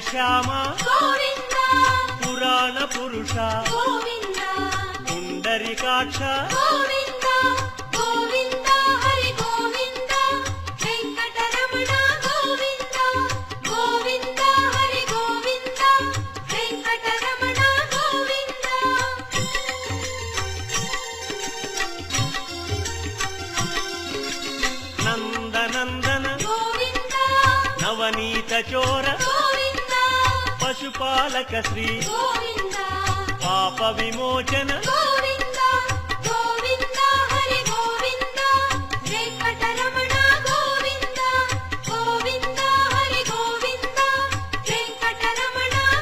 శ్యామ గోవింద పురాణ పురుష గోవింద పుండరీకాక్ష గోవింద గోవింద హరి గోవింద వెంకటరమణ గోవింద గోవింద హరి గోవింద వెంకటరమణ గోవింద నందనందన గోవింద నవనీత చోర గోవింద పశుపాలక శ్రీ గోవింద పాప విమోచన గోవింద